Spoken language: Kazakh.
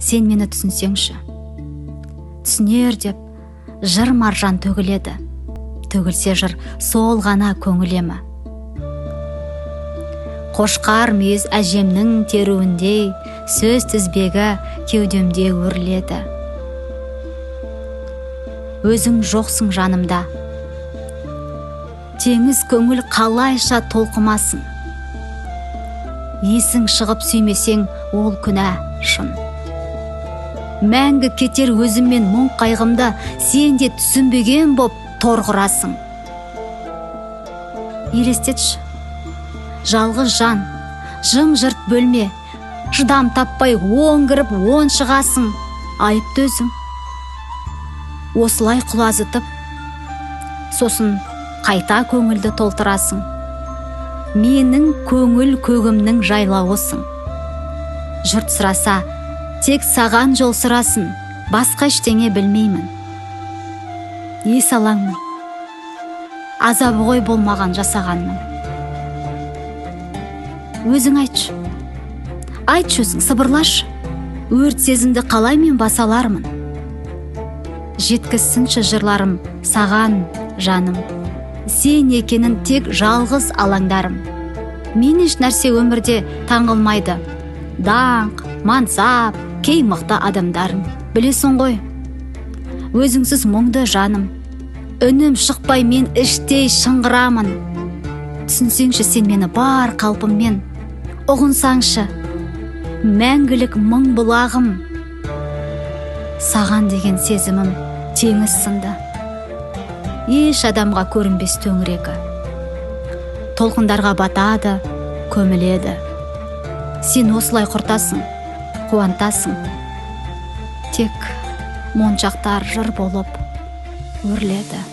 сен мені түсінсеңші. Түсінер деп жыр маржан төгіледі, төгілсе жыр сол ғана көңілемі. Қошқар мүйіз әжемнің теруіндей, сөз тізбегі кеудемде өрледі. Өзің жоқсың жанымда, теңіз көңіл қалайша толқымасын. Есің шығып сүймесең, ол күнә шын. Мәңгі кетер өзіммен мұң қайғымда, сен де түсінбеген боп торғырасың. Елестетші, жалғыз жан, жым-жырт бөлме, шыдам таппай оң кіріп оң шығасың. Айыпты өзің. Осылай құлазытып, сосын қайта көңілді толтырасың. Менің көңіл көгімнің жайлауысың. Жұрт сұраса, тек саған жол сұрасын, басқа ештеңе білмеймін. Ес алаңмын, азабы ғой болмаған жасағанмын. Өзің айтшы, өзің сыбырлашы, өрт сезімді қалай мен баса алармын? Жеткізсінші жырларым саған, жаным, сен екенін тек жалғыз алаңдарым. Мен еш нәрсе өмірде таңғылмайды, даңқ, мансап, кей мықты адамдарым. Білесің ғой, өзіңсіз мұңды жаным, үнім шықпай мен іштей шыңғырамын. Түсінсеңші сен мені бар қалпыммен, ұғынсаңшы, мәңгілік мың бұлағым. Саған деген сезімім теңіз сынды, еш адамға көрінбес төңірегі. Толқындарға батады, көміледі. Сен осылай құртасың, қуантасың. Тек моншақтар жыр болып өрледі.